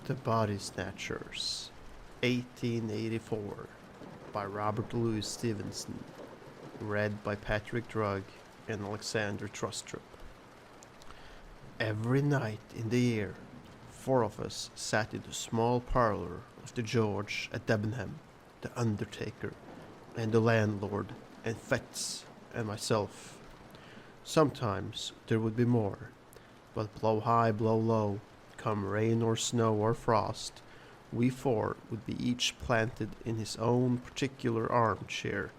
The Body Snatchers, 1884, by Robert Louis Stevenson, read by Patrick Drug and Alexander Trustrup. Every night in the year, 4 of us sat in the small parlour of the George at Debenham, the undertaker, and the landlord, and Fetz, and myself. Sometimes there would be more, but blow high, blow low, come rain or snow or frost, we 4 would be each planted in his own particular armchair.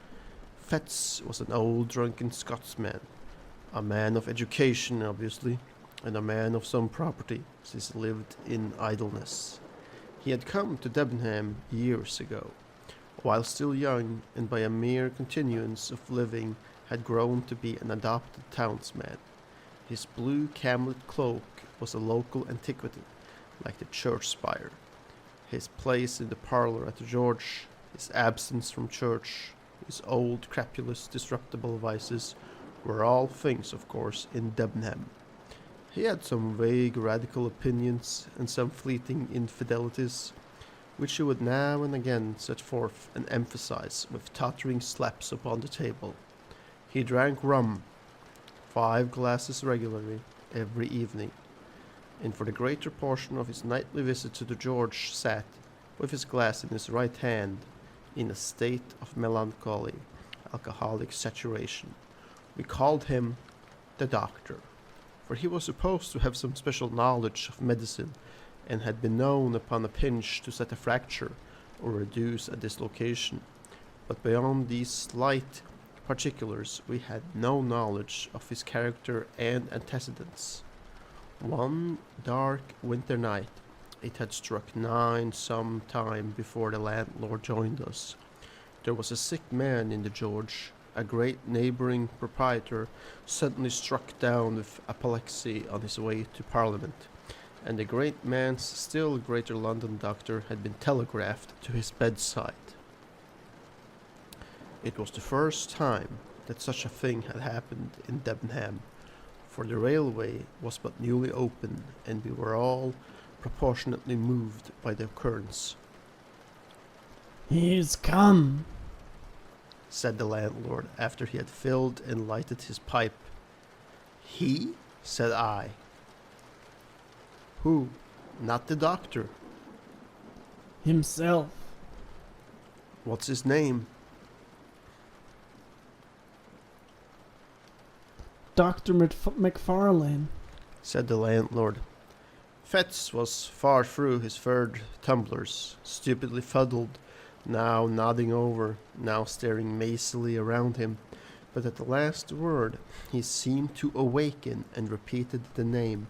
Fetz was an old drunken Scotsman, a man of education obviously, and a man of some property, since he lived in idleness. He had come to Debenham years ago, while still young, and by a mere continuance of living had grown to be an adopted townsman. His blue camlet cloak was a local antiquity, like the church spire. His place in the parlour at the George, his absence from church, his old crapulous disreputable vices, were all things, of course, in Debenham. He had some vague radical opinions and some fleeting infidelities, which he would now and again set forth and emphasize with tottering slaps upon the table. He drank rum, 5 glasses regularly, every evening, and for the greater portion of his nightly visit to the George sat, with his glass in his right hand, in a state of melancholy, alcoholic saturation. We called him the doctor, for he was supposed to have some special knowledge of medicine, and had been known upon a pinch to set a fracture or reduce a dislocation, but beyond these slight particulars we had no knowledge of his character and antecedents. One dark winter night, it had struck 9 some time before the landlord joined us, there was a sick man in the George. A great neighbouring proprietor suddenly struck down with apoplexy on his way to Parliament, and the great man's still greater London doctor had been telegraphed to his bedside. It was the first time that such a thing had happened in Debenham, for the railway was but newly open, and we were all proportionately moved by the occurrence. "He is come," said the landlord after he had filled and lighted his pipe. "He?" said I. "Who? Not the doctor?" "Himself." "What's his name?" "Dr. McFarlane," said the landlord. Fetz was far through his 3rd tumblers, stupidly fuddled, now nodding over, now staring mazily around him, but at the last word he seemed to awaken and repeated the name.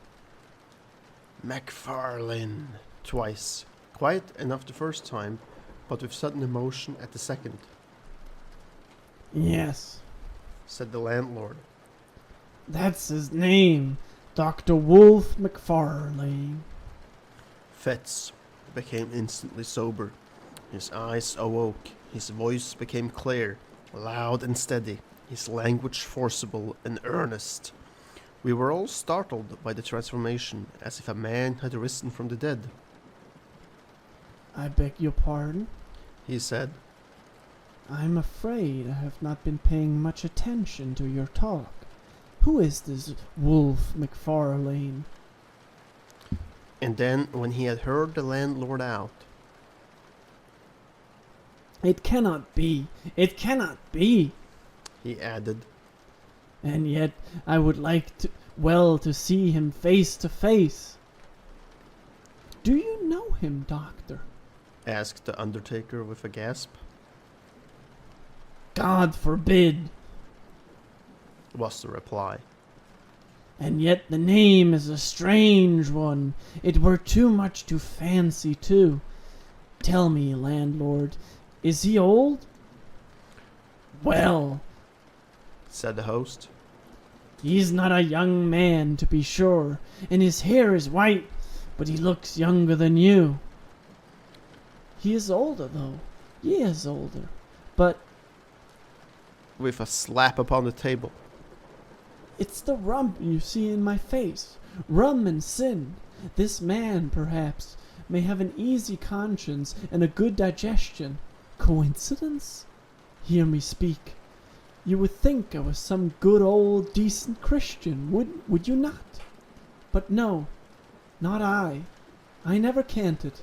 "McFarlane," twice, quiet enough the first time, but with sudden emotion at the second. "Yes, Said the landlord. that's his name, Dr. Wolfe McFarlane." Fetz became instantly sober. His eyes awoke, his voice became clear, loud and steady, his language forcible and earnest. We were all startled by the transformation, as if a man had risen from the dead. "I beg your pardon. He said, I'm afraid I have not been paying much attention to your talk. Who is this Wolfe McFarlane?" and then when he had heard the landlord out, "It cannot be, it cannot be. he added, And yet I would like to see him face to face." "Do you know him, doctor?" asked the undertaker with a gasp. "God forbid." Was the reply. "And yet the name is a strange one. It were too much to fancy, too. Tell me, landlord, is he old?" "Well," said the host, "he's not a young man, to be sure, and his hair is white, but he looks younger than you." "He is older, though. He is older. But with a slap upon the table. it's the rum you see in my face. Rum and sin. This man, perhaps, may have an easy conscience and a good digestion. Coincidence? Hear me speak. You would think I was some good old decent Christian, would you not? But no, not I. I never canted.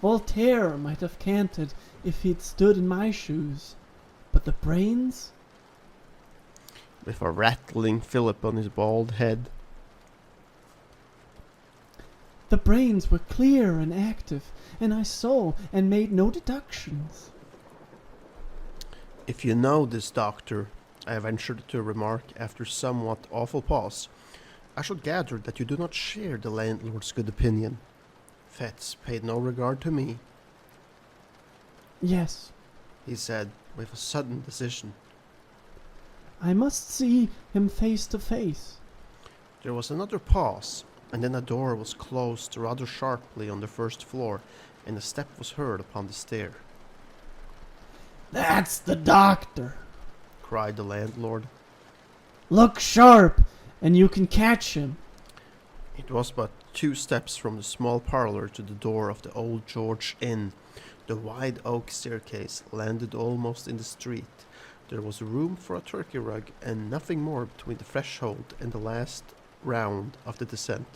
Voltaire might have canted if he'd stood in my shoes. But the brains? With a rattling fillip on his bald head. The brains were clear and active, and I saw and made no deductions. If you know this doctor, I ventured to remark after somewhat awful pause, I should gather that you do not share the landlord's good opinion. Fetz paid no regard to me. Yes, He said with a sudden decision. I must see him face to face. There was another pause, and then a door was closed rather sharply on the first floor, and a step was heard upon the stair. That's the doctor. Cried the landlord. Look sharp, and you can catch him. It was but 2 steps from the small parlour to the door of the Old George Inn. The wide oak staircase landed almost in the street. There was room for a turkey rug and nothing more between the threshold and the last round of the descent.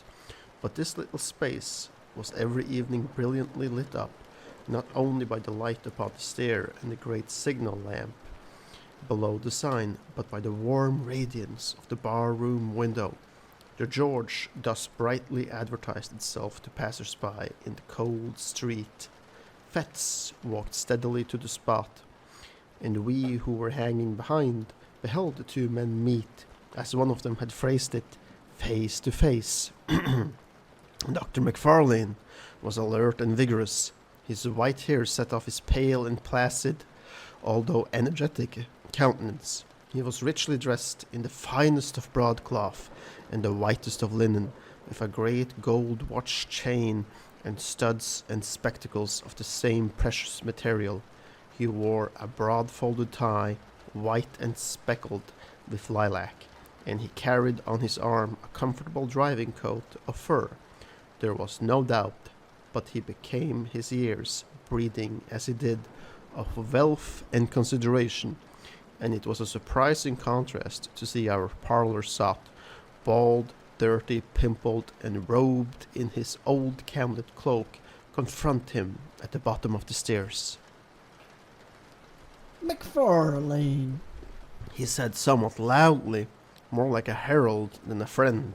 But this little space was every evening brilliantly lit up, not only by the light upon the stair and the great signal lamp below the sign, but by the warm radiance of the bar-room window. The George thus brightly advertised itself to passers-by in the cold street. Fetz walked steadily to the spot, and we who were hanging behind beheld the 2 men meet, as one of them had phrased it, face to face. Dr. McFarlane was alert and vigorous. His white hair set off his pale and placid, although energetic, countenance. He was richly dressed in the finest of broadcloth and the whitest of linen, with a great gold watch chain and studs and spectacles of the same precious material. He wore a broad-folded tie, white and speckled with lilac, and he carried on his arm a comfortable driving coat of fur. There was no doubt but he became his years, breathing, as he did, of wealth and consideration, and it was a surprising contrast to see our parlour sot, bald, dirty, pimpled, and robed in his old camlet cloak, confront him at the bottom of the stairs. McFarlane, He said somewhat loudly, more like a herald than a friend.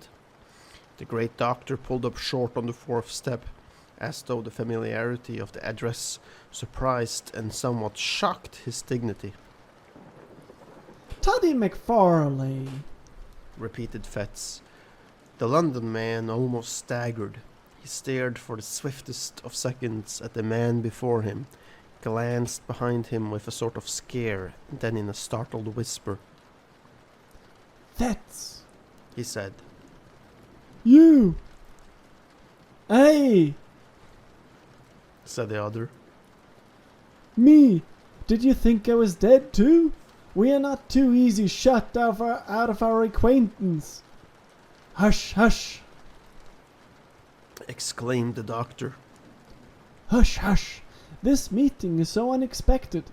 The great doctor pulled up short on the 4th step, as though the familiarity of the address surprised and somewhat shocked his dignity. Toddy McFarlane. Repeated Fetz. The London man almost staggered. He stared for the swiftest of seconds at the man before him, glanced behind him with a sort of scare, and then in a startled whisper, Fetz. he said. You. Hey. Said the other. Me. Did you think I was dead too? We are not too easy shut out of our acquaintance. Hush, hush. Exclaimed the doctor. Hush, hush. This meeting is so unexpected.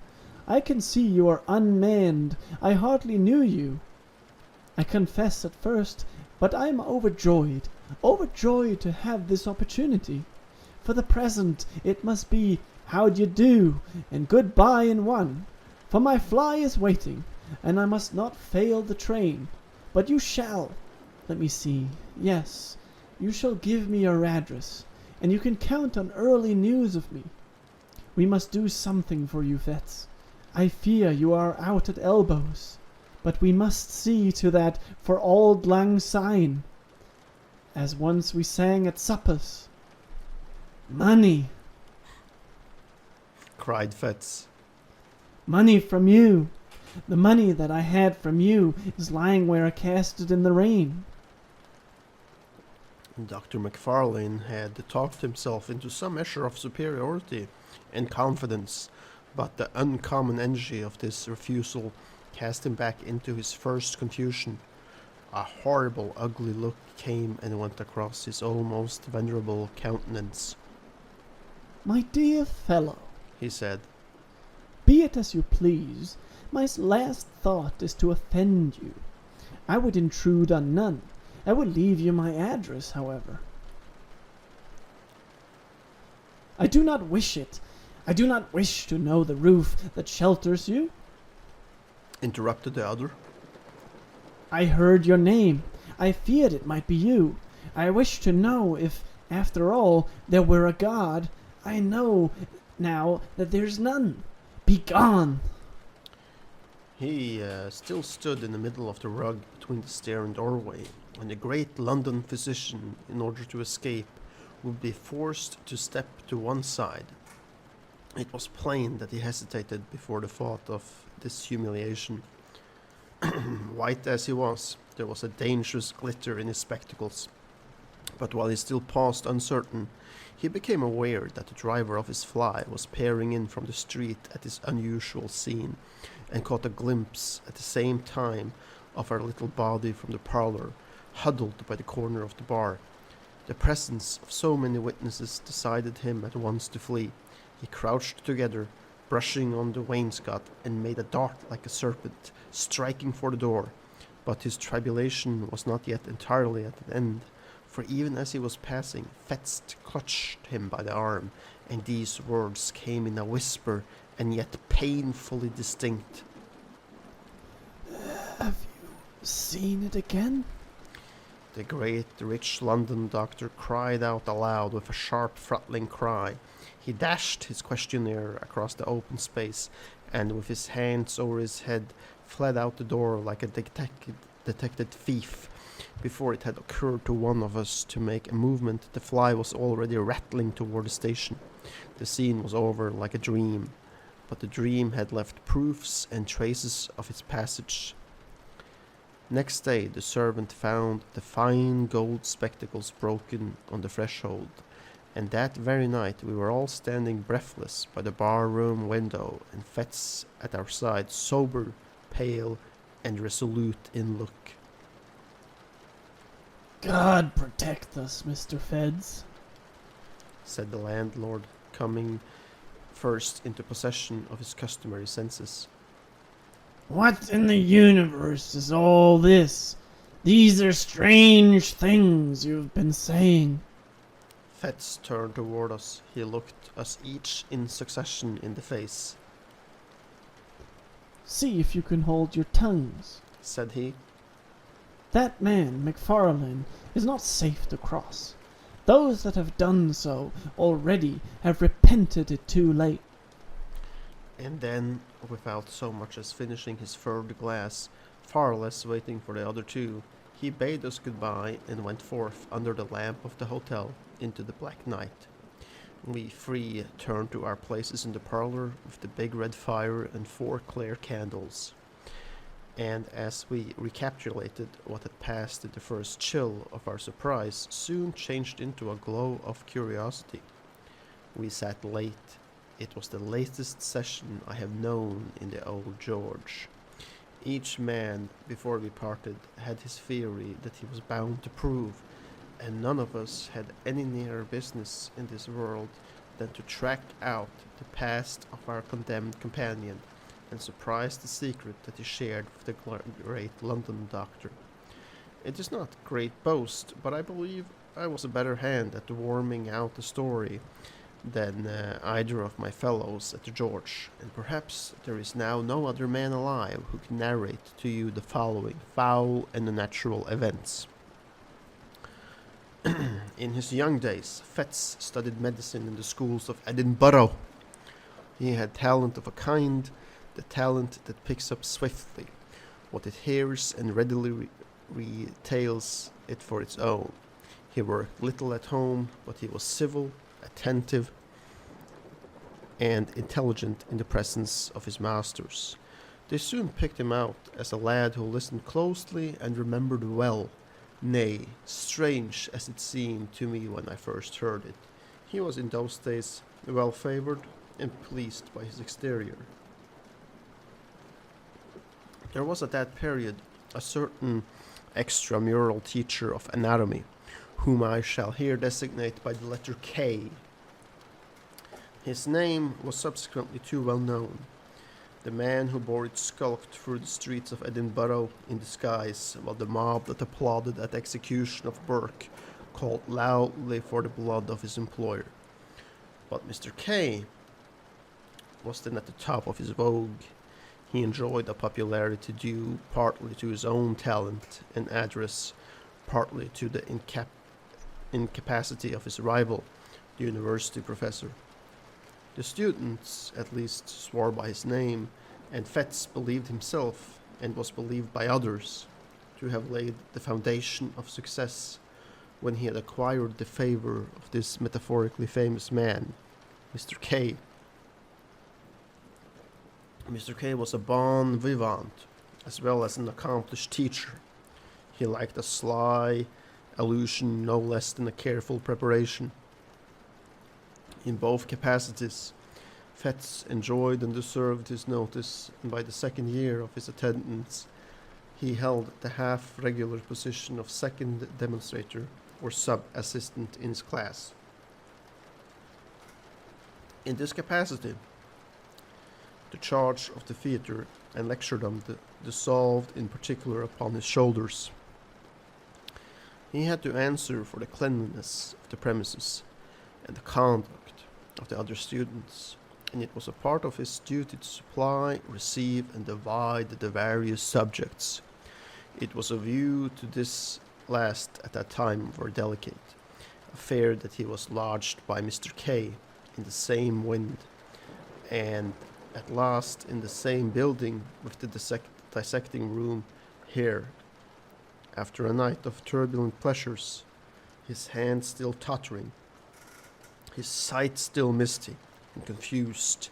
I can see you are unmanned. I hardly knew you. I confess at first, but I am overjoyed to have this opportunity. For the present, it must be how d'ye do and goodbye in one. For my fly is waiting, and I must not fail the train. But you shall, let me see, yes, you shall give me your address, and you can count on early news of me. We must do something for you, Fetz. I fear you are out at elbows, but we must see to that for auld lang syne, as once we sang at suppers. Money, Cried Fetz. money from you. The money that I had from you is lying where I cast it in the rain. Dr. McFarlane had talked himself into some measure of superiority and confidence, but the uncommon energy of this refusal cast him back into his first confusion. A horrible, ugly look came and went across his almost venerable countenance. My dear fellow, he said. be it as you please, my last thought is to offend you. I would intrude on none. I would leave you my address, however. I do not wish it. I do not wish to know the roof that shelters you. Interrupted the other. I heard your name. I feared it might be you. I wish to know if, after all, there were a God. I know now that there's none. Begone! He still stood in the middle of the rug between the stair and doorway, and the great London physician, in order to escape, would be forced to step to one side. It was plain that he hesitated before the thought of this humiliation. White as he was, there was a dangerous glitter in his spectacles. But while he still paused uncertain, he became aware that the driver of his fly was peering in from the street at this unusual scene, and caught a glimpse at the same time of her little body from the parlour, huddled by the corner of the bar. The presence of so many witnesses decided him at once to flee. He crouched together, brushing on the wainscot, and made a dart like a serpent, striking for the door. But his tribulation was not yet entirely at an end, for even as he was passing, Fetz clutched him by the arm, and these words came in a whisper, and yet painfully distinct. Have you seen it again? The great, rich London doctor cried out aloud with a sharp, throttling cry. He dashed his questionnaire across the open space, and with his hands over his head, fled out the door like a detected thief. Before it had occurred to one of us to make a movement, the fly was already rattling toward the station. The scene was over like a dream, but the dream had left proofs and traces of its passage. Next day the servant found the fine gold spectacles broken on the threshold, and that very night we were all standing breathless by the bar-room window, and Fetz at our side, sober, pale, and resolute in look. God protect us, Mr. Feds, said the landlord, coming first into possession of his customary senses. What in the universe is all this? These are strange things you've been saying. Fetz turned toward us. He looked us each in succession in the face. See if you can hold your tongues, said he. That man, MacFarlane, is not safe to cross. Those that have done so already have repented it too late. And then, without so much as finishing his third glass, far less waiting for the other two, he bade us goodbye and went forth under the lamp of the hotel into the black night. We three turned to our places in the parlour with the big red fire and 4 clear candles. And as we recapitulated what had passed in the first chill of our surprise, soon changed into a glow of curiosity. We sat late. It was the latest session I have known in the Old George. Each man, before we parted, had his theory that he was bound to prove, and none of us had any nearer business in this world than to track out the past of our condemned companion, and surprise the secret that he shared with the great London doctor. It is not great boast, but I believe I was a better hand at warming out the story than either of my fellows at the George, and perhaps there is now no other man alive who can narrate to you the following foul and unnatural events. In his young days, Fetz studied medicine in the schools of Edinburgh. He had talent of a kind, the talent that picks up swiftly what it hears and readily retails it for its own. He worked little at home, but he was civil, attentive, and intelligent in the presence of his masters. They soon picked him out as a lad who listened closely and remembered well. Nay, strange as it seemed to me when I first heard it, he was in those days well-favoured and pleased by his exterior. There was at that period a certain extramural teacher of anatomy, whom I shall here designate by the letter K. His name was subsequently too well known. The man who bore it skulked through the streets of Edinburgh in disguise, while the mob that applauded at the execution of Burke called loudly for the blood of his employer. But Mr. K was then at the top of his vogue. He enjoyed a popularity due partly to his own talent and address, partly to the incapacity of his rival, the university professor. The students, at least, swore by his name, and Fetz believed himself, and was believed by others, to have laid the foundation of success when he had acquired the favor of this metaphorically famous man, Mr. K. Mr. K was a bon vivant, as well as an accomplished teacher. He liked a sly allusion no less than a careful preparation. In both capacities, Fetz enjoyed and deserved his notice, and by the second year of his attendance, he held the half-regular position of second demonstrator or sub-assistant in his class. In this capacity, the charge of the theatre and lecturedom dissolved in particular upon his shoulders. He had to answer for the cleanliness of the premises and the conduct of the other students, and it was a part of his duty to supply, receive, and divide the various subjects. It was a view to this last at that time very delicate, affair that he was lodged by Mr. K in the same wind, and at last in the same building with the dissecting room here. After a night of turbulent pleasures, his hand still tottering, his sight still misty and confused,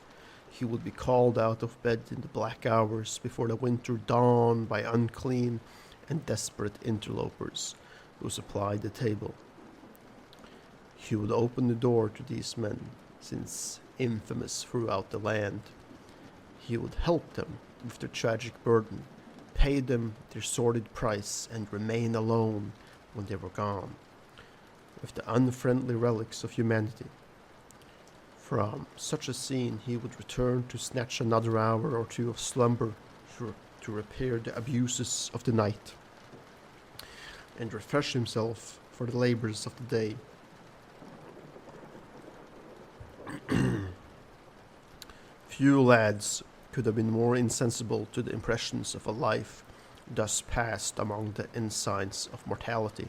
he would be called out of bed in the black hours before the winter dawn by unclean and desperate interlopers who supplied the table. He would open the door to these men, since infamous throughout the land. He would help them with their tragic burden, pay them their sordid price, and remain alone when they were gone, with the unfriendly relics of humanity. From such a scene he would return to snatch another hour or two of slumber to repair the abuses of the night, and refresh himself for the labors of the day. Few lads could have been more insensible to the impressions of a life thus passed among the ensigns of mortality.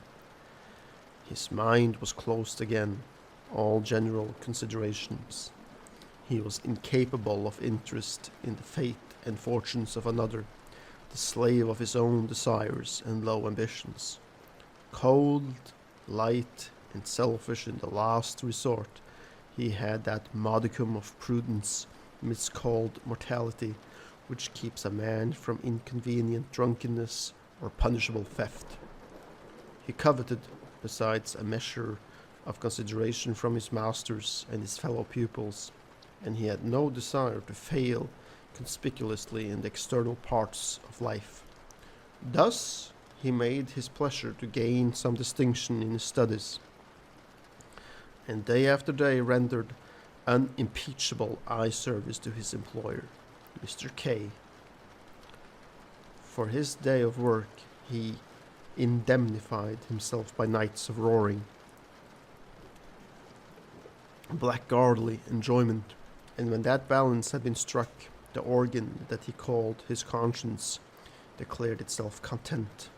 His mind was closed again, all general considerations. He was incapable of interest in the fate and fortunes of another, the slave of his own desires and low ambitions. Cold, light, and selfish in the last resort, he had that modicum of prudence miscalled mortality, which keeps a man from inconvenient drunkenness or punishable theft. He coveted, besides, a measure of consideration from his masters and his fellow pupils, and he had no desire to fail conspicuously in the external parts of life. Thus he made his pleasure to gain some distinction in his studies, and day after day rendered unimpeachable eye service to his employer, Mr. K. For his day of work he indemnified himself by nights of roaring, blackguardly enjoyment, and when that balance had been struck, the organ that he called his conscience declared itself content.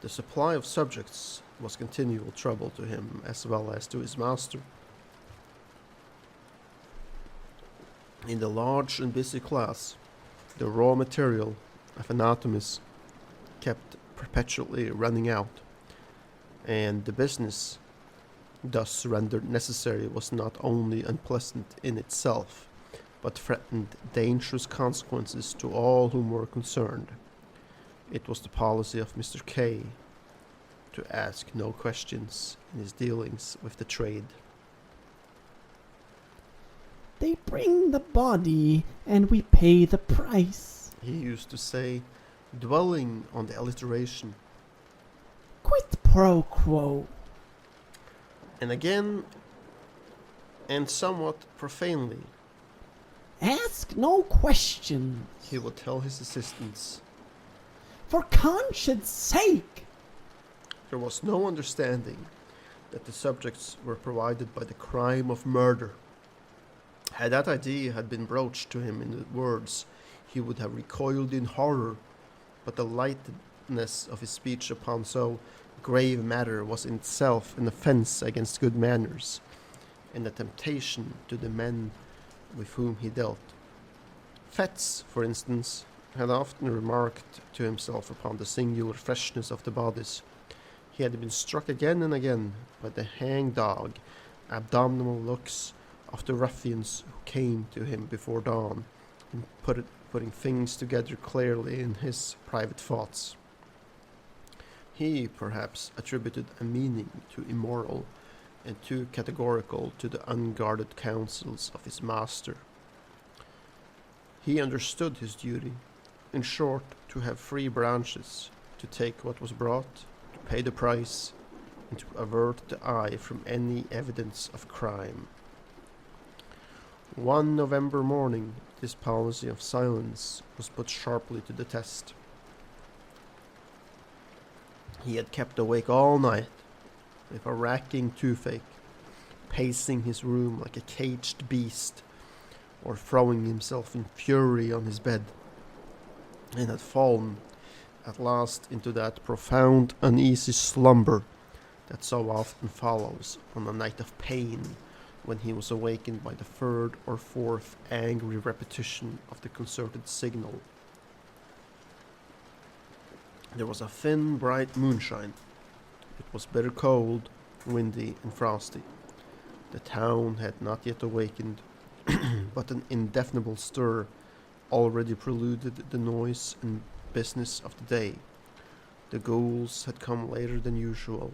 The supply of subjects was continual trouble to him as well as to his master. In the large and busy class, the raw material of anatomies kept perpetually running out, and the business thus rendered necessary was not only unpleasant in itself, but threatened dangerous consequences to all whom were concerned. It was the policy of Mr. K to ask no questions in his dealings with the trade. They bring the body and we pay the price, He used to say, dwelling on the alliteration. Quid pro quo. And again, and somewhat profanely, Ask no questions. he would tell his assistants. For conscience sake. There was no understanding that the subjects were provided by the crime of murder. Had that idea had been broached to him in the words, he would have recoiled in horror, but the lightness of his speech upon so grave matter was in itself an offence against good manners, and a temptation to the men with whom he dealt. Fetz, for instance, had often remarked to himself upon the singular freshness of the bodies. He had been struck again and again by the hang-dog, abdominal looks of the ruffians who came to him before dawn, and putting things together clearly in his private thoughts. He, perhaps, attributed a meaning to immoral, and too categorical to the unguarded counsels of his master. He understood his duty, in short, to have free branches, to take what was brought, to pay the price, and to avert the eye from any evidence of crime. One November morning, this policy of silence was put sharply to the test. He had kept awake all night, with a racking toothache, pacing his room like a caged beast, or throwing himself in fury on his bed, and had fallen at last into that profound, uneasy slumber that so often follows on a night of pain, when he was awakened by the third or fourth angry repetition of the concerted signal. There was a thin, bright moonshine. It was bitter cold, windy, and frosty. The town had not yet awakened, but an indefinable stir already preluded the noise and business of the day. The ghouls had come later than usual,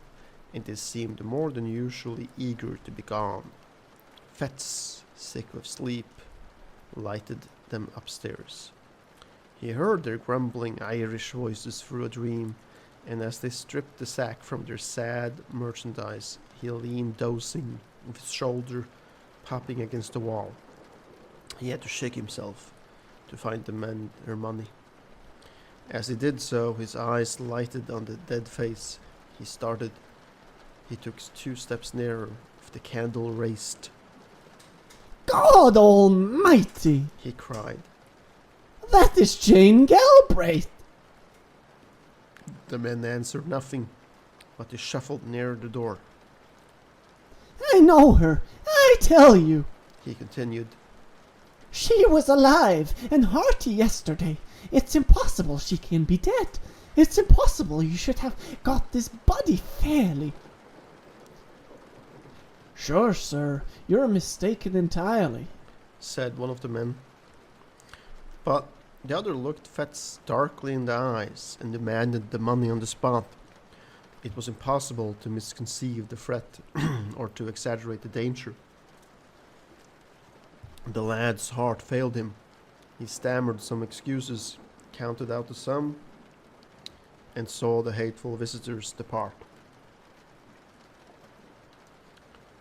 and they seemed more than usually eager to be gone. Fetz, sick with sleep, lighted them upstairs. He heard their grumbling Irish voices through a dream, and as they stripped the sack from their sad merchandise, he leaned dozing, with his shoulder popping against the wall. He had to shake himself to find the men their money. As he did so, his eyes lighted on the dead face. He started. He took 2 steps nearer, with the candle raised. God almighty! He cried. That is Jane Galbraith! The men answered nothing, but they shuffled near the door. I know her, I tell you. He continued. She was alive and hearty yesterday. It's impossible she can be dead. It's impossible you should have got this body fairly. Sure, sir, you're mistaken entirely, said one of the men. But the other looked Fetz darkly in the eyes and demanded the money on the spot. It was impossible to misconceive the threat or to exaggerate the danger. The lad's heart failed him. He stammered some excuses, counted out the sum, and saw the hateful visitors depart.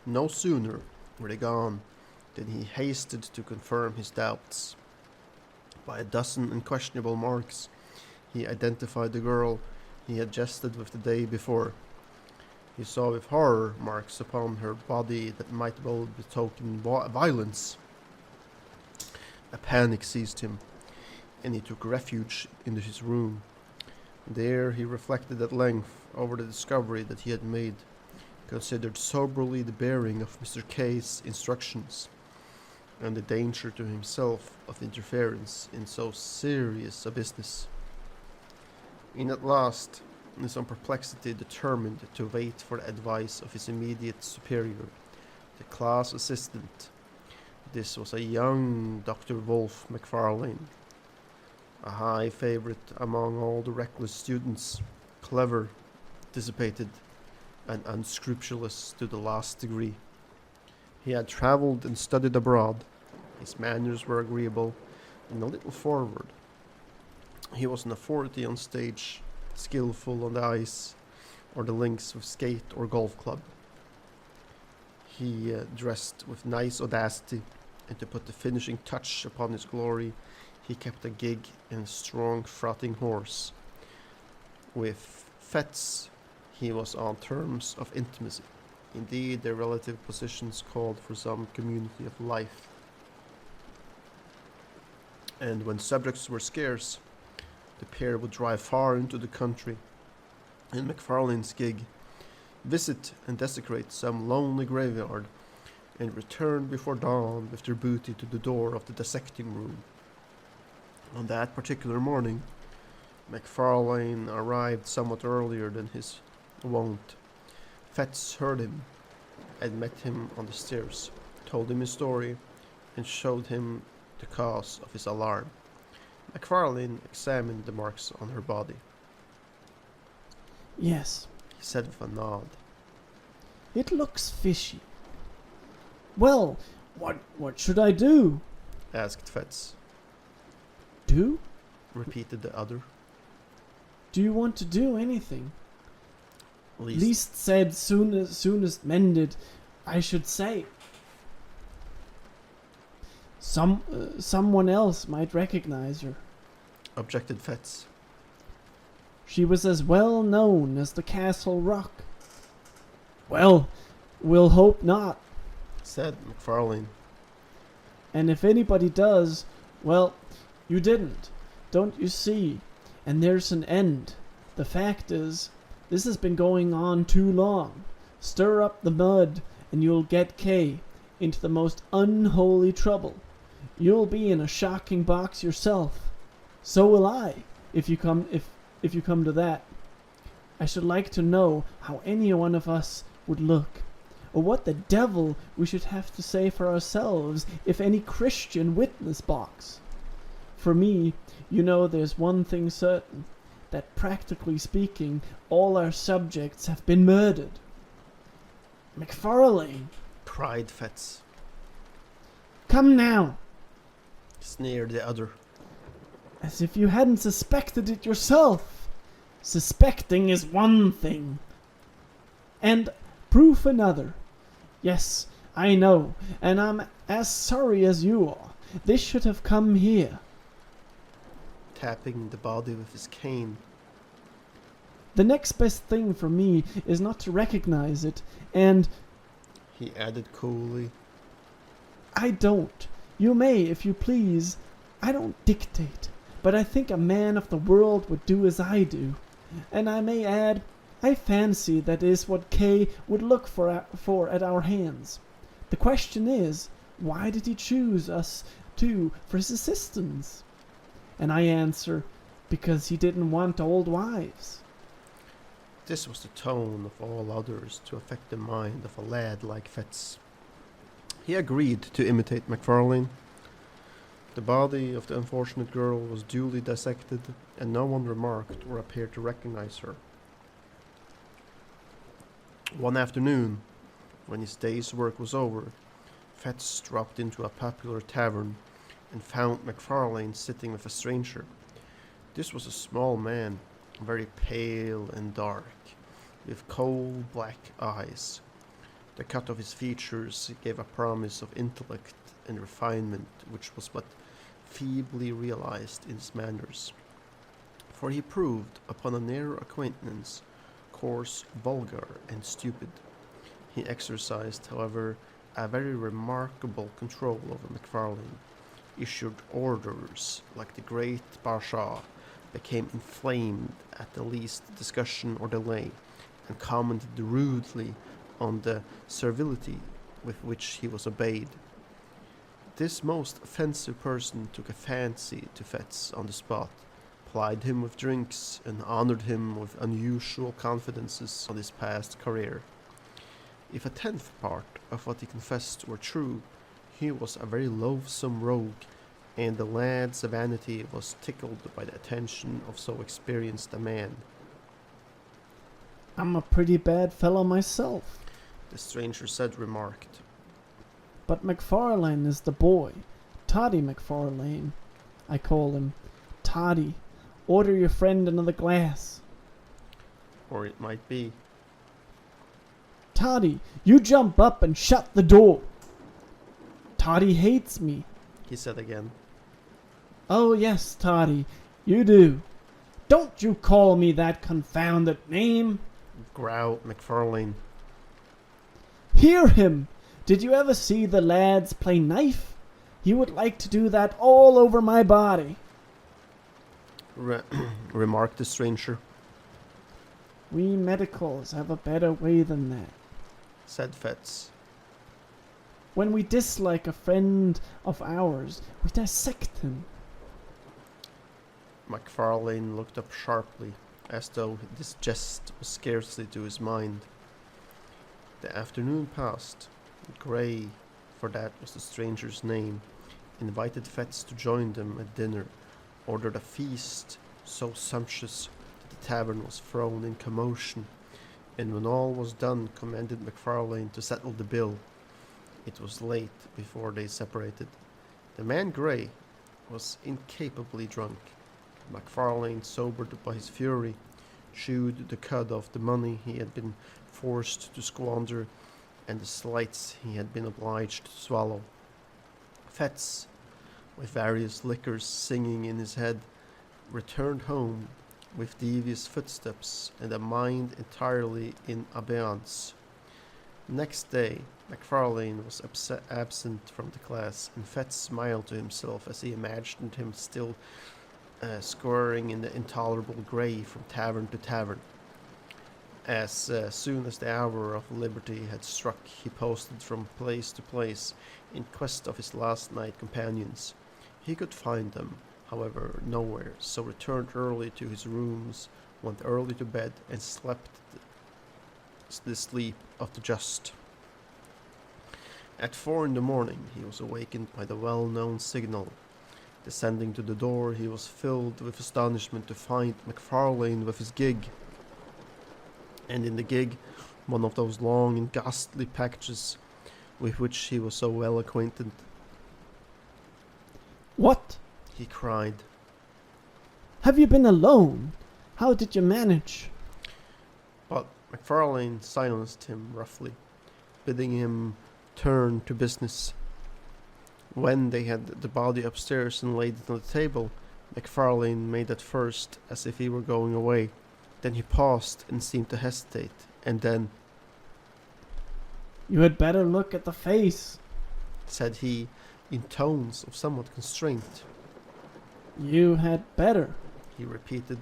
No sooner were they gone than he hasted to confirm his doubts. By a dozen unquestionable marks, he identified the girl he had jested with the day before. He saw with horror marks upon her body that might well betoken violence. A panic seized him, and he took refuge in his room. There he reflected at length over the discovery that he had made, considered soberly the bearing of Mr. K's instructions, and the danger to himself of interference in so serious a business. And at last, in some perplexity, determined to wait for the advice of his immediate superior, the class assistant. This was a young Dr. Wolf McFarlane, a high favorite among all the reckless students, clever, dissipated, and unscrupulous to the last degree. He had travelled and studied abroad. His manners were agreeable and a little forward. He was an authority on stage, skillful on the ice or the links of skate or golf club. He dressed with nice audacity, and to put the finishing touch upon his glory, he kept a gig and a strong frothing horse. With Fetz, he was on terms of intimacy. Indeed, their relative positions called for some community of life. And when subjects were scarce, the pair would drive far into the country in McFarlane's gig, visit and desecrate some lonely graveyard, and return before dawn with their booty to the door of the dissecting room. On that particular morning, McFarlane arrived somewhat earlier than his wont. Fetz heard him and met him on the stairs, told him his story, and showed him the cause of his alarm. McFarlane examined the marks on her body. Yes, He said with a nod. it looks fishy. Well, what should I do? Asked Fetz. Do? Repeated the other. Do you want to do anything? Least Least said, soonest mended, I should say. Someone else might recognize her. objected Fetz. She was as well known as the Castle Rock. Well, we'll hope not. Said McFarlane. And if anybody does, well, you didn't. Don't you see? And there's an end. The fact is, this has been going on too long. Stir up the mud, and you'll get Kay into the most unholy trouble. You'll be in a shocking box yourself. So will I, if you come to that. I should like to know how any one of us would look, or what the devil we should have to say for ourselves if any Christian witness box. For me, you know, there's one thing certain, that practically speaking, all our subjects have been murdered. McFarlane, Cried Fetz. come now, Sneered the other. as if you hadn't suspected it yourself. Suspecting is one thing, and proof another. Yes, I know, and I'm as sorry as you are. This should have come here. Tapping the body with his cane. The next best thing for me is not to recognize it, and He added coolly. I don't. You may, if you please. I don't dictate, but I think a man of the world would do as I do. And I may add, I fancy that is what Kay would look for at our hands. The question is, why did he choose us two for his assistants? And I answer, because he didn't want old wives. This was the tone of all others to affect the mind of a lad like Fetz. He agreed to imitate McFarlane. The body of the unfortunate girl was duly dissected, and no one remarked or appeared to recognize her. One afternoon, when his day's work was over, Fetz dropped into a popular tavern and found McFarlane sitting with a stranger. This was a small man, very pale and dark, with coal black eyes. The cut of his features gave a promise of intellect and refinement which was but feebly realized in his manners. For he proved, upon a nearer acquaintance, coarse, vulgar, and stupid. He exercised, however, a very remarkable control over McFarlane, issued orders like the great Bashaw, became inflamed at the least discussion or delay, and commented rudely on the servility with which he was obeyed. This most offensive person took a fancy to Fetz on the spot, plied him with drinks, and honored him with unusual confidences on his past career. If a tenth part of what he confessed were true, he was a very loathsome rogue, and the lad's vanity was tickled by the attention of so experienced a man. I'm a pretty bad fellow myself, The stranger said, remarked. but McFarlane is the boy. Toddy McFarlane, I call him. Toddy, order your friend another glass. Or it might be. Toddy, you jump up and shut the door. Toddy hates me. He said again. Oh yes, Toddy, you do. Don't you call me that confounded name. Growled McFarlane. Hear him! Did you ever see the lads play knife? He would like to do that all over my body. Remarked the stranger. We medicals have a better way than that. Said Fetz. When we dislike a friend of ours, we dissect him. McFarlane looked up sharply, as though this jest was scarcely to his mind. The afternoon passed. Gray, for that was the stranger's name, invited Fetz to join them at dinner, ordered a feast so sumptuous that the tavern was thrown in commotion, and when all was done commanded McFarlane to settle the bill. It was late before they separated. The man Gray was incapably drunk. McFarlane, sobered by his fury, chewed the cud of the money he had been forced to squander and the slights he had been obliged to swallow. Fetz, with various liquors singing in his head, returned home with devious footsteps and a mind entirely in abeyance. Next day, McFarlane was absent from the class, and Fetz smiled to himself as he imagined him still scouring in the intolerable Grey from tavern to tavern. As soon as the hour of liberty had struck, he posted from place to place in quest of his last night companions. He could find them, however, nowhere, so returned early to his rooms, went early to bed, and slept the sleep of the just. At 4 in the morning he was awakened by the well-known signal. Descending to the door, he was filled with astonishment to find McFarlane with his gig, and in the gig one of those long and ghastly packages with which he was so well acquainted. What? He cried. Have you been alone? How did you manage? But McFarlane silenced him roughly, bidding him turn to business. When they had the body upstairs and laid it on the table, McFarlane made at first as if he were going away. Then he paused and seemed to hesitate, and then, You had better look at the face. said he, in tones of somewhat constraint. You had better. He repeated,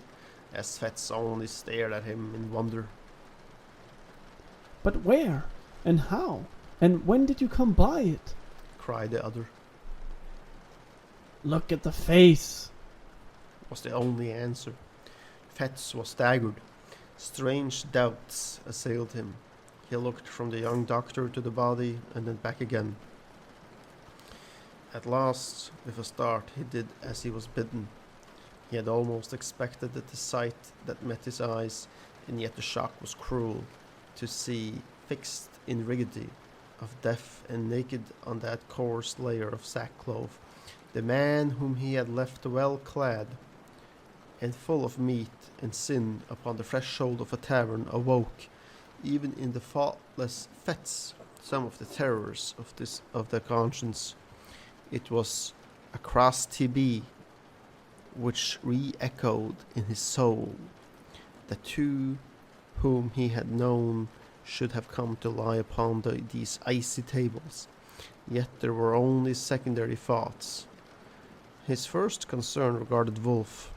as Fetz only stared at him in wonder. But where? And how? And when did you come by it? Cried the other. Look at the face. Was the only answer. Fetz was staggered. Strange doubts assailed him. He looked from the young doctor to the body and then back again. At last, with a start, he did as he was bidden. He had almost expected that the sight that met his eyes, and yet the shock was cruel, to see, fixed in rigidity of death and naked on that coarse layer of sackcloth, the man whom he had left well clad and full of meat and sin upon the threshold of a tavern awoke, even in the faultless Fetz, some of the terrors of the conscience. It was a cross TB which re-echoed in his soul. The two whom he had known should have come to lie upon these icy tables, yet there were only secondary thoughts. His first concern regarded Wolf.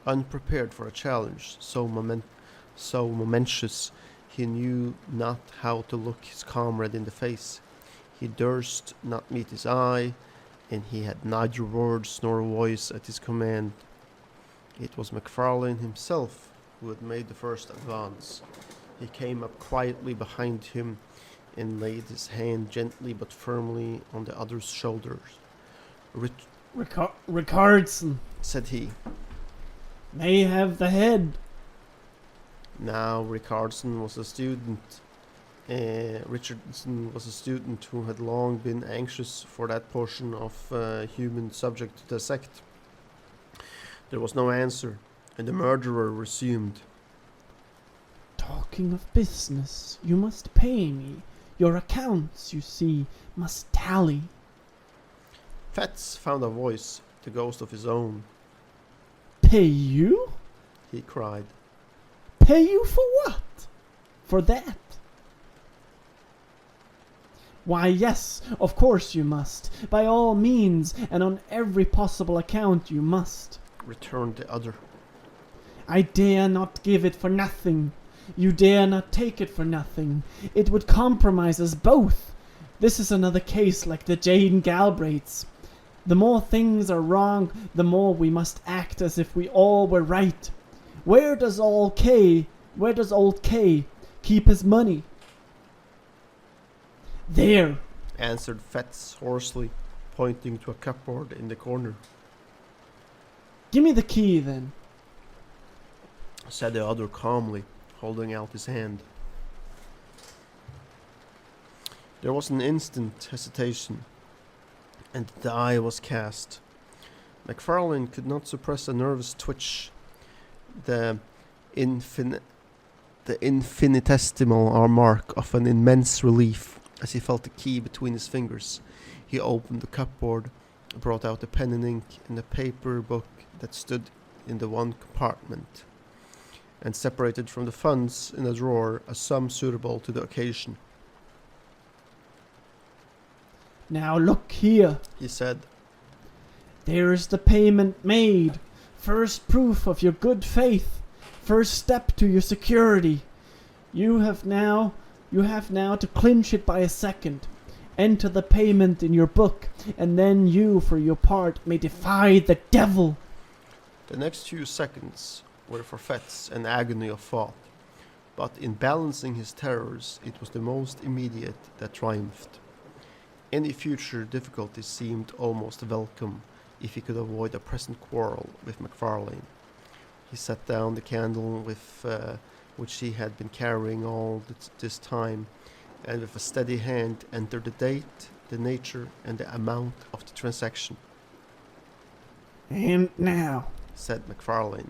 Unprepared for a challenge so momentous, he knew not how to look his comrade in the face. He durst not meet his eye, and he had neither words nor voice at his command. It was McFarlane himself who had made the first advance. He came up quietly behind him and laid his hand gently but firmly on the other's shoulders. Ricardson, Said he. May have the head. Now Richardson was a student. Richardson was a student who had long been anxious for that portion of human subject to dissect. There was no answer, and the murderer resumed. Talking of business, you must pay me. Your accounts, you see, must tally. Fats found a voice, the ghost of his own. Pay you? He cried. Pay you for what? For that? Why, yes, of course you must. By all means, and on every possible account you must. Returned the other. I dare not give it for nothing. You dare not take it for nothing. It would compromise us both. This is another case like the Jane Galbraiths. The more things are wrong, the more we must act as if we all were right. Where does old K keep his money? There, Answered Fats hoarsely, pointing to a cupboard in the corner. give me the key then. Said the other calmly, holding out his hand. There was an instant hesitation, and the die was cast. McFarlane could not suppress a nervous twitch. The infinitesimal mark of an immense relief as he felt the key between his fingers. He opened the cupboard, brought out a pen and ink and a paper book that stood in the one compartment, and separated from the funds in a drawer a sum suitable to the occasion. Now look here, He said. There's the payment made. First proof of your good faith. First step to your security. You have now to clinch it by a second. Enter the payment in your book, and then you, for your part, may defy the devil. The next few seconds were for Fats an agony of thought, but in balancing his terrors it was the most immediate that triumphed. Any future difficulty seemed almost welcome if he could avoid a present quarrel with McFarlane. He set down the candle which he had been carrying all this time, and with a steady hand entered the date, the nature, and the amount of the transaction. And now, Said McFarlane.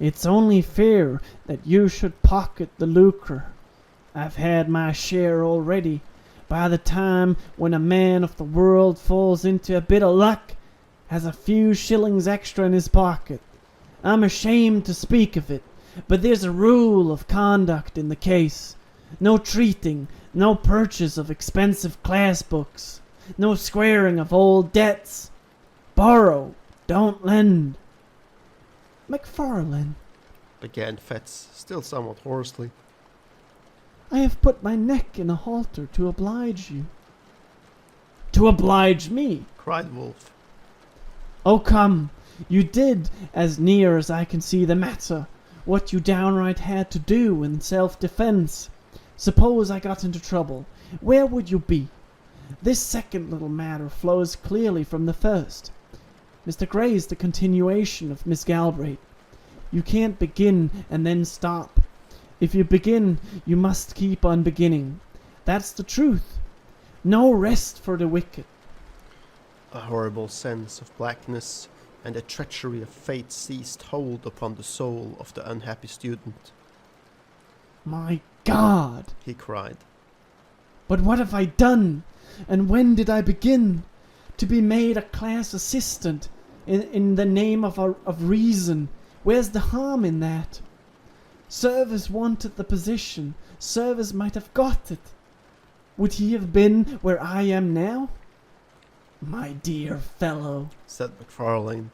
it's only fair that you should pocket the lucre. I've had my share already. By the time when a man of the world falls into a bit of luck, has a few shillings extra in his pocket. I'm ashamed to speak of it, but there's a rule of conduct in the case. No treating, no purchase of expensive class books, no squaring of old debts. Borrow, don't lend. McFarlane, Began Fats, still somewhat hoarsely. I have put my neck in a halter to oblige you. To oblige me? Cried Wolf. Oh, come, you did, as near as I can see the matter, what you downright had to do in self-defense. Suppose I got into trouble, where would you be? This second little matter flows clearly from the first. Mr. Gray's the continuation of Miss Galbraith. You can't begin and then stop. If you begin, you must keep on beginning. That's the truth. No rest for the wicked. A horrible sense of blackness and the treachery of fate seized hold upon the soul of the unhappy student. My God! He cried. But what have I done? And when did I begin? To be made a class assistant in the name of reason. Where's the harm in that? Service wanted the position. Service might have got it. Would he have been where I am now? My dear fellow, Said McFarlane.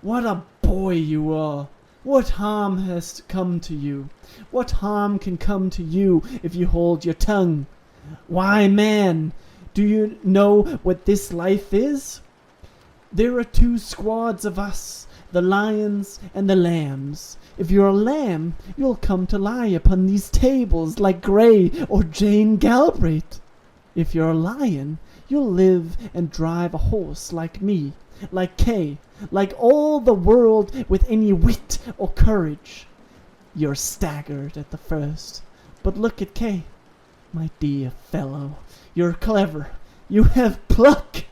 what a boy you are. What harm has come to you? What harm can come to you if you hold your tongue? Why, man, do you know what this life is? There are two squads of us, the lions and the lambs. If you're a lamb, you'll come to lie upon these tables like Gray or Jane Galbraith. If you're a lion, you'll live and drive a horse like me, like Kay, like all the world with any wit or courage. You're staggered at the first, but look at Kay. My dear fellow, you're clever. You have pluck.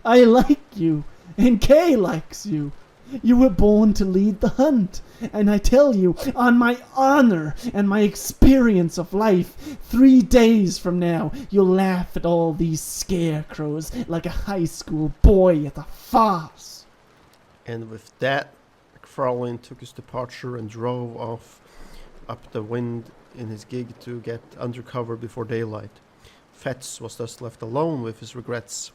I like you, and Kay likes you. You were born to lead the hunt, and I tell you, on my honor and my experience of life, 3 days from now, you'll laugh at all these scarecrows like a high school boy at a farce. And with that, McFarlane took his departure and drove off up the wind in his gig to get under cover before daylight. Fetz was thus left alone with his regrets.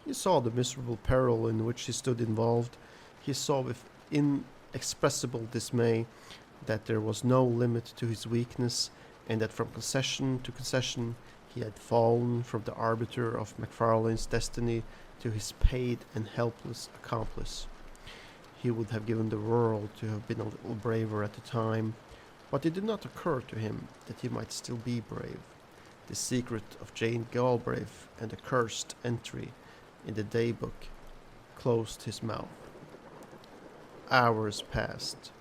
He saw the miserable peril in which he stood involved. He saw with inexpressible dismay that there was no limit to his weakness, and that from concession to concession he had fallen from the arbiter of McFarlane's destiny to his paid and helpless accomplice. He would have given the world to have been a little braver at the time, but it did not occur to him that he might still be brave. The secret of Jane Galbraith and the cursed entry in the daybook closed his mouth. Hours passed.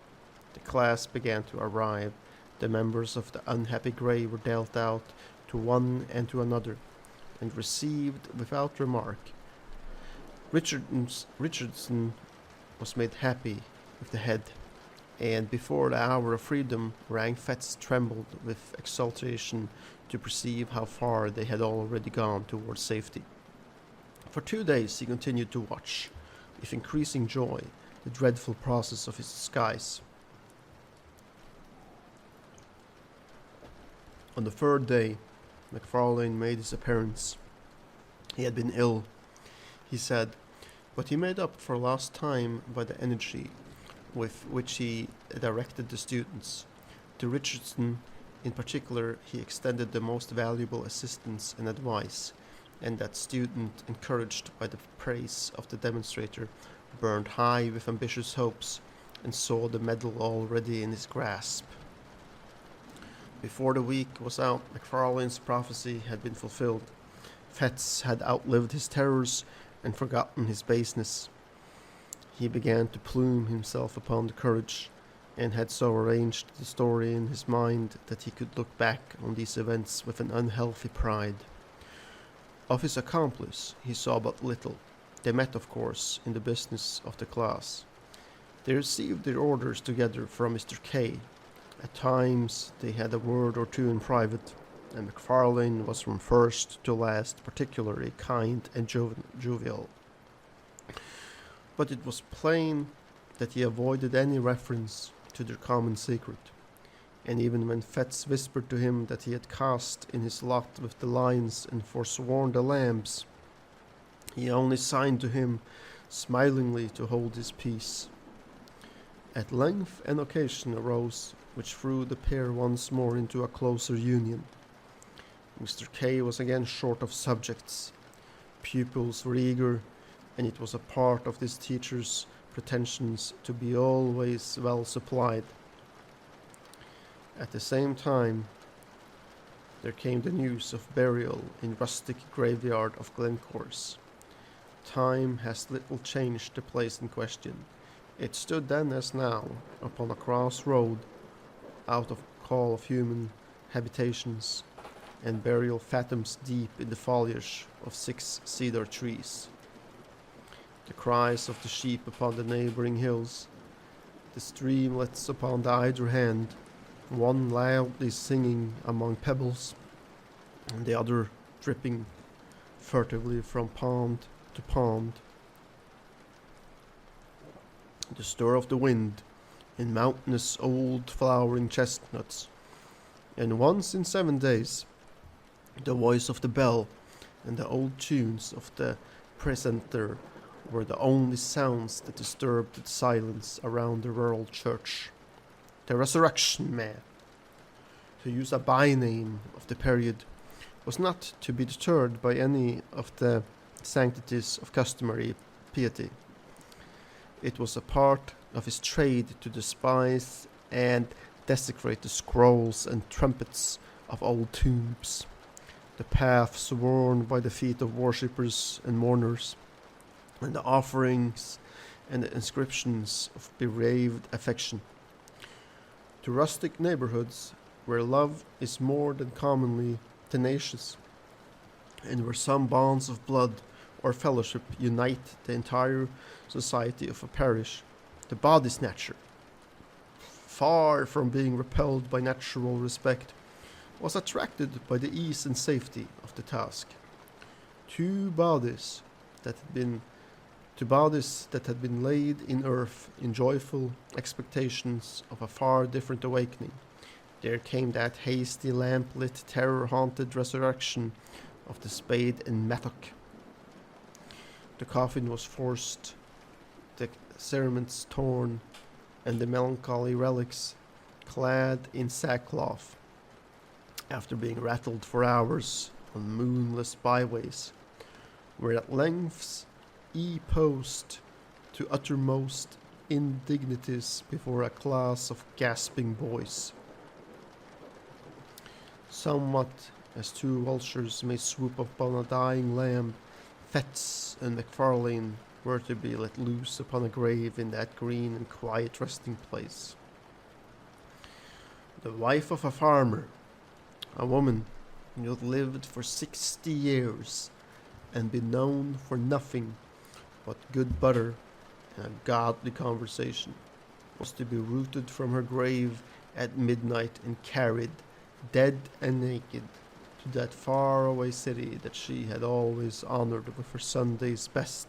The class began to arrive. The members of the unhappy Grey were dealt out to one and to another, and received without remark. Richardson was made happy with the head, and before the hour of freedom rang, Fetz trembled with exultation to perceive how far they had already gone towards safety. For 2 days he continued to watch, with increasing joy, the dreadful process of his disguise. On the 3rd day, McFarlane made his appearance. He had been ill, he said, but he made up for lost time by the energy with which he directed the students. To Richardson, in particular, he extended the most valuable assistance and advice, and that student, encouraged by the praise of the demonstrator, burned high with ambitious hopes and saw the medal already in his grasp. Before the week was out, McFarlane's prophecy had been fulfilled. Fetz had outlived his terrors and forgotten his baseness. He began to plume himself upon the courage, and had so arranged the story in his mind that he could look back on these events with an unhealthy pride. Of his accomplice he saw but little. They met, of course, in the business of the class. They received their orders together from Mr. K. At times they had a word or two in private, and McFarlane was from first to last particularly kind and jovial. But it was plain that he avoided any reference to their common secret, and even when Fetz whispered to him that he had cast in his lot with the lions and forsworn the lambs, he only signed to him smilingly to hold his peace. At length an occasion arose which threw the pair once more into a closer union. Mr. K was again short of subjects. Pupils were eager, and it was a part of this teacher's pretensions to be always well supplied. At the same time, there came the news of burial in rustic graveyard of Glencorse. Time has little changed the place in question. It stood then as now upon a cross road, out of call of human habitations, and burial phantoms deep in the foliage of 6 cedar trees. The cries of the sheep upon the neighboring hills, the streamlets upon the either hand, one loudly singing among pebbles, and the other dripping furtively from pond to pond. The stir of the wind in mountainous old flowering chestnuts, and once in 7 days the voice of the bell and the old tunes of the precentor were the only sounds that disturbed the silence around the rural church. The Resurrection Man, to use a by-name of the period, was not to be deterred by any of the sanctities of customary piety. It was a part of his trade to despise and desecrate the scrolls and trumpets of old tombs, the paths worn by the feet of worshippers and mourners, and the offerings and the inscriptions of bereaved affection. To rustic neighborhoods, where love is more than commonly tenacious, and where some bonds of blood or fellowship unite the entire society of a parish, The body snatcher, far from being repelled by natural respect, was attracted by the ease and safety of the task. Two bodies that had been laid in earth in joyful expectations of a far different awakening. There came that hasty, lamp-lit, terror-haunted resurrection of the spade and mattock. The coffin was forced, the cerements torn, and the melancholy relics clad in sackcloth, after being rattled for hours on moonless byways, were at length e-post to uttermost indignities before a class of gasping boys. Somewhat as two vultures may swoop upon a dying lamb, Fetz and MacFarlane were to be let loose upon a grave in that green and quiet resting place. The wife of a farmer, a woman who had lived for 60 years and been known for nothing but good butter and a godly conversation, was to be rooted from her grave at midnight and carried, dead and naked, to that faraway city that she had always honored with her Sunday's best.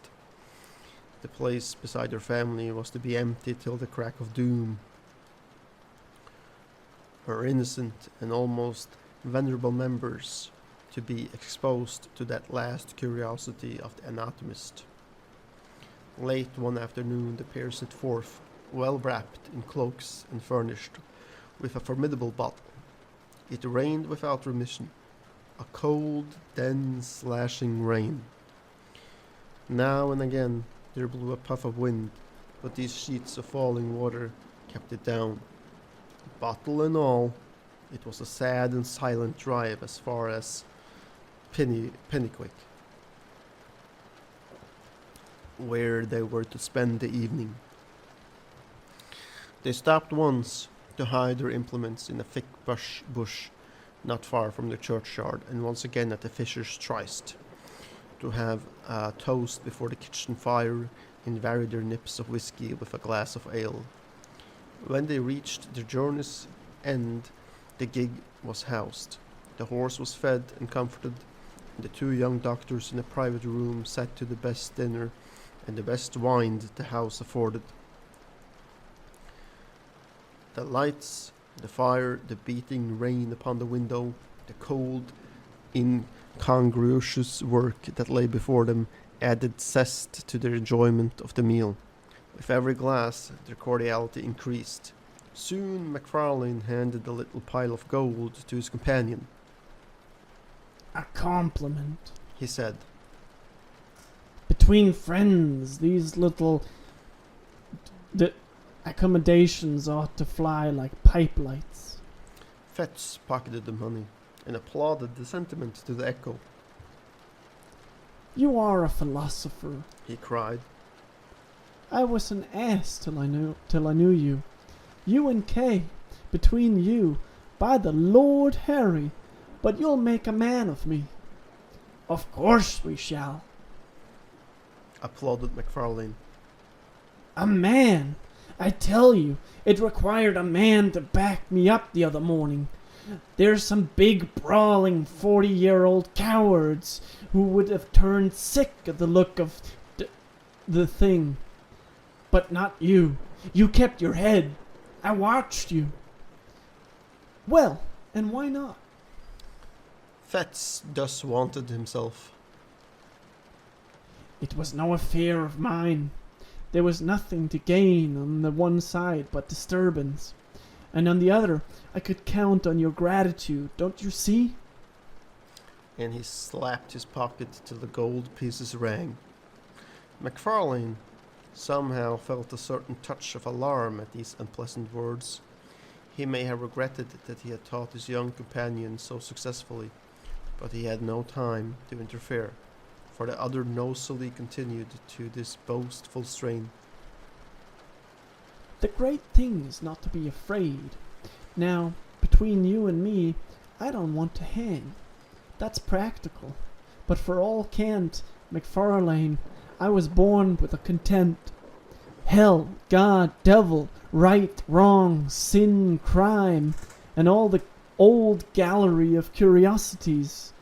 The place beside her family was to be empty till the crack of doom. Her innocent and almost venerable members to be exposed to that last curiosity of the anatomist. Late one afternoon the pair set forth, well wrapped in cloaks and furnished with a formidable bottle. It rained without remission, a cold, dense, slashing rain. Now and again there blew a puff of wind, but these sheets of falling water kept it down. Bottle and all, it was a sad and silent drive as far as Pennyquick, where they were to spend the evening. They stopped once to hide their implements in a thick bush not far from the churchyard, and once again at the Fisher's Tryst, to have a toast before the kitchen fire and vary their nips of whiskey with a glass of ale. When they reached their journey's end, the gig was housed, the horse was fed and comforted, and the two young doctors in a private room sat to the best dinner and the best wine the house afforded. The lights, the fire, the beating rain upon the window, the cold, incongruous work that lay before them added zest to their enjoyment of the meal. With every glass, their cordiality increased. Soon MacFarlane handed the little pile of gold to his companion. "A compliment," He said. "Between friends, these little accommodations ought to fly like pipe lights." Fetz pocketed the money and applauded the sentiment to the echo. "You are a philosopher," He cried. "I was an ass till I knew you. You and Kay, between you, by the Lord Harry, but you'll make a man of me." "Of course we shall." Applauded MacFarlane. "A man! I tell you, it required a man to back me up the other morning. There's some big, brawling, 40-year-old cowards who would have turned sick at the look of the thing. But not you. You kept your head. I watched you." "Well, and why not?" Fetz thus wanted himself. "It was no affair of mine. There was nothing to gain on the one side but disturbance, and on the other I could count on your gratitude, don't you see?" And he slapped his pocket till the gold pieces rang. MacFarlane somehow felt a certain touch of alarm at these unpleasant words. He may have regretted that he had taught his young companion so successfully, but he had no time to interfere, for the other nosily continued to this boastful strain. "The great thing is not to be afraid. Now, between you and me, I don't want to hang. That's practical. But for all cant, MacFarlane, I was born with a contempt. hell, God, devil, right, wrong, sin, crime, and all the old gallery of curiosities.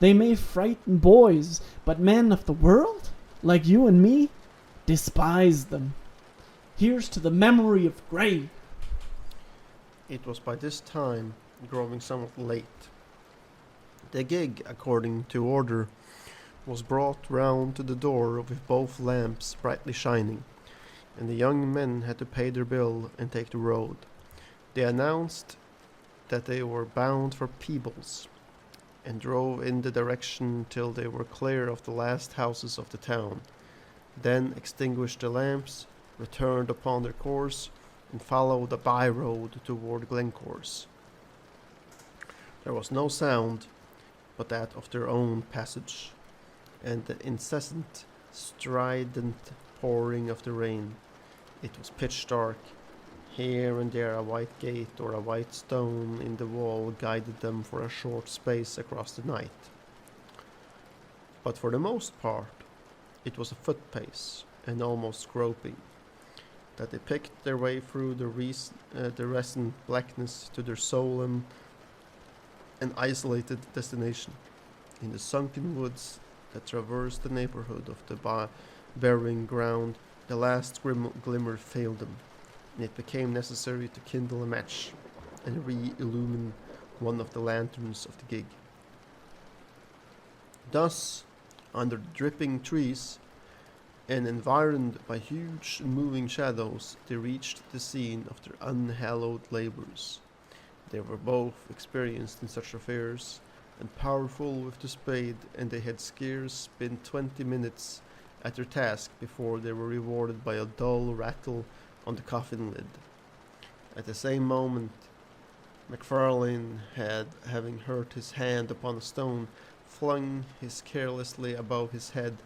They may frighten boys, but men of the world, like you and me, despise them. Here's to the memory of Grey. It was by this time growing somewhat late. The gig, according to order, was brought round to the door with both lamps brightly shining, and the young men had to pay their bill and take the road. They announced that they were bound for Peebles, and drove in the direction till they were clear of the last houses of the town, then extinguished the lamps, returned upon their course, and followed a by-road toward Glencore's. There was no sound but that of their own passage, and the incessant, strident pouring of the rain. It was pitch dark. Here and there a white gate or a white stone in the wall guided them for a short space across the night. But for the most part, it was a foot pace, and almost groping, that they picked their way through the recent blackness to their solemn and isolated destination, in the sunken woods that traversed the neighborhood of the burying ground. The last glimmer failed them, and it became necessary to kindle a match and re-illumine one of the lanterns of the gig. Thus, under the dripping trees, and environed by huge and moving shadows, they reached the scene of their unhallowed labours. They were both experienced in such affairs, and powerful with the spade, and they had scarce been 20 minutes at their task before they were rewarded by a dull rattle on the coffin lid. At the same moment, MacFarlane had, having hurt his hand upon a stone, flung his carelessly above his head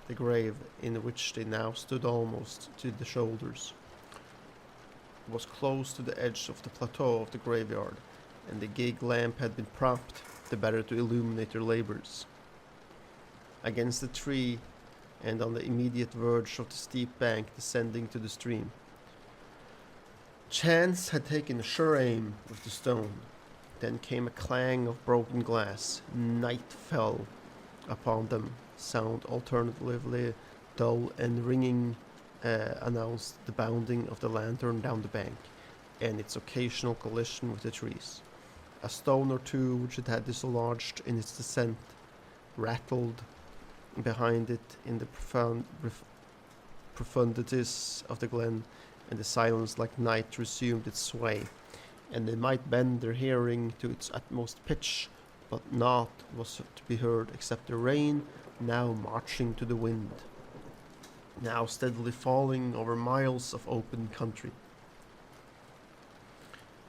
the grave, in which they now stood almost to the shoulders. It was close to the edge of the plateau of the graveyard, and the gig lamp had been propped, the better to illuminate their labours. Against the tree, and on the immediate verge of the steep bank descending to the stream, Chance had taken a sure aim with the stone. Then came a clang of broken glass. Night fell upon them. Sound alternatively dull and ringing announced the bounding of the lantern down the bank, and its occasional collision with the trees. A stone or two which it had dislodged in its descent rattled behind it in the profundities of the glen, and the silence like night resumed its sway, and they might bend their hearing to its utmost pitch, but naught was to be heard except the rain, now marching to the wind, now steadily falling over miles of open country.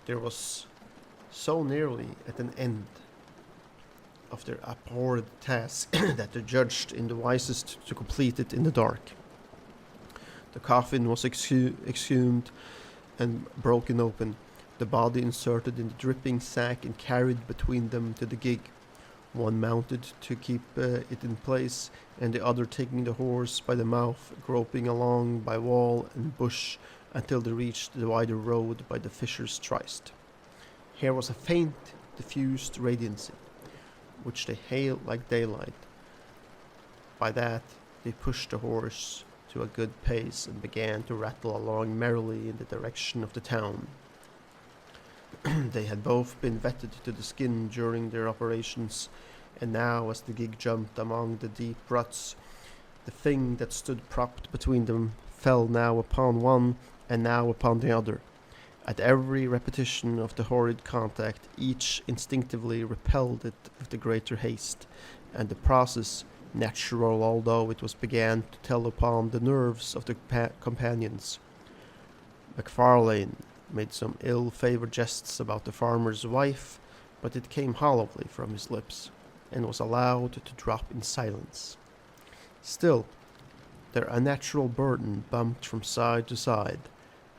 There was so nearly at an end of their abhorred task that they judged in the wisest to complete it in the dark. The coffin was exhumed and broken open, the body inserted in the dripping sack and carried between them to the gig, one mounted to keep it in place, and the other taking the horse by the mouth, groping along by wall and bush until they reached the wider road by the Fisher's Tryst. Here was a faint, diffused radiancy, which they hailed like daylight. By that they pushed the horse to a good pace and began to rattle along merrily in the direction of the town. They had both been wetted to the skin during their operations, and now as the gig jumped among the deep ruts, the thing that stood propped between them fell now upon one and now upon the other. At every repetition of the horrid contact, each instinctively repelled it with the greater haste, and the process, natural although it was, began to tell upon the nerves of the companions. MacFarlane made some ill-favoured jests about the farmer's wife, but it came hollowly from his lips, and was allowed to drop in silence. Still, their unnatural burden bumped from side to side,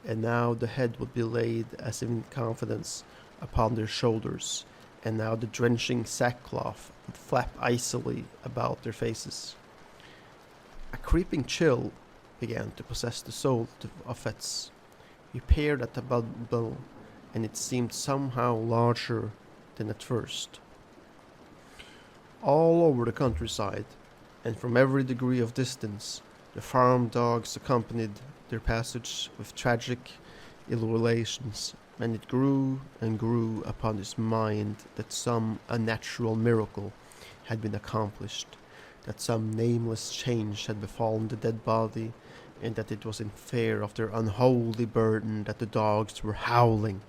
and now the head would be laid as in confidence upon their shoulders, and now the drenching sackcloth would flap icily about their faces. A creeping chill began to possess the soul of Fetz. He peered at the bubble, and it seemed somehow larger than at first. All over the countryside, and from every degree of distance, the farm dogs accompanied their passage with tragic ululations, and it grew and grew upon his mind that some unnatural miracle had been accomplished, that some nameless change had befallen the dead body, and that it was in fear of their unholy burden that the dogs were howling.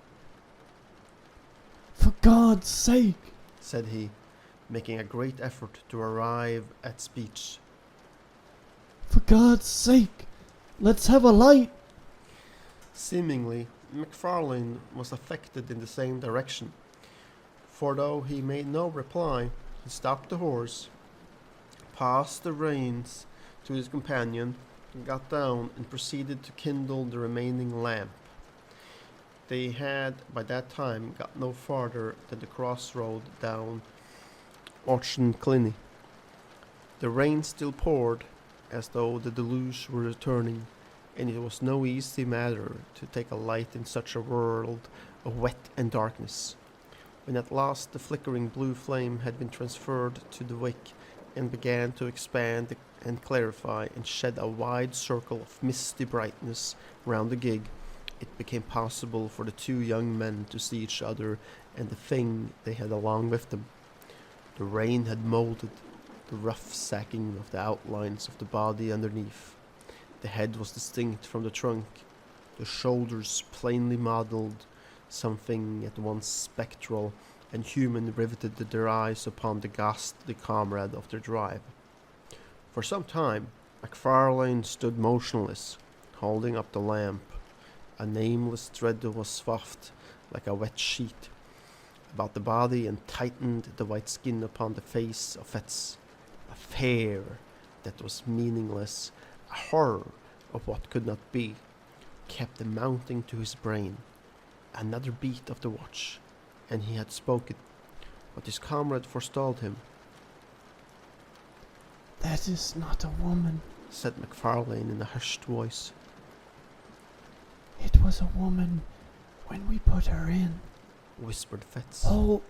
"For God's sake," said he, making a great effort to arrive at speech. "for God's sake, let's have a light." Seemingly, MacFarlane was affected in the same direction, for though he made no reply, he stopped the horse, passed the reins to his companion, got down and proceeded to kindle the remaining lamp. They had by that time got no farther than the crossroad down Auchenclinny. The rain still poured, as though the deluge were returning, and it was no easy matter to take a light in such a world of wet and darkness. When at last the flickering blue flame had been transferred to the wick and began to expand and clarify and shed a wide circle of misty brightness round the gig, it became possible for the two young men to see each other and the thing they had along with them. The rain had molded the rough sacking of the outlines of the body underneath. The head was distinct from the trunk, the shoulders plainly modelled, something at once spectral and human riveted their eyes upon the ghastly comrade of their drive. For some time, MacFarlane stood motionless, holding up the lamp. A nameless dread was swathed like a wet sheet about the body and tightened the white skin upon the face of Fetz. A fear that was meaningless, a horror of what could not be, kept mounting to his brain. Another beat of the watch, and he had spoken, but his comrade forestalled him. "That is not a woman," said MacFarlane in a hushed voice. "It was a woman when we put her in." Whispered Fetz. Hold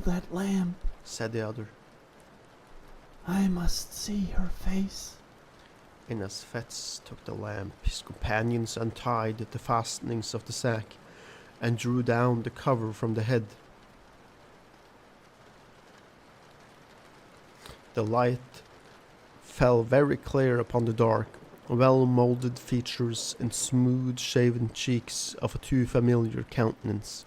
that lamp. Said the other. I must see her face. And as Fetz took the lamp, his companions untied the fastenings of the sack and drew down the cover from the head. The light fell very clear upon the dark, well-molded features and smooth-shaven cheeks of a too familiar countenance,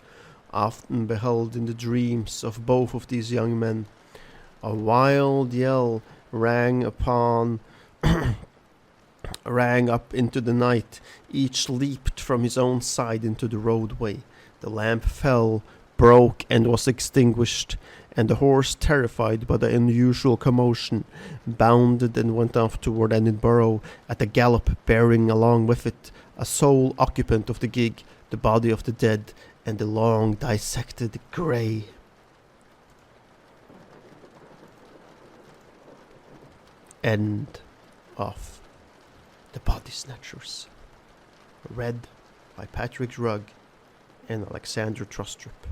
often beheld in the dreams of both of these young men. A wild yell rang up into the night. Each leaped from his own side into the roadway. The lamp fell, broke, and was extinguished, and the horse, terrified by the unusual commotion, bounded and went off toward Edinburgh at a gallop, bearing along with it a sole occupant of the gig, the body of the dead, and the long dissected grey. End of The Body Snatchers. Read by Patrick Rugg and Alexander Trustrip.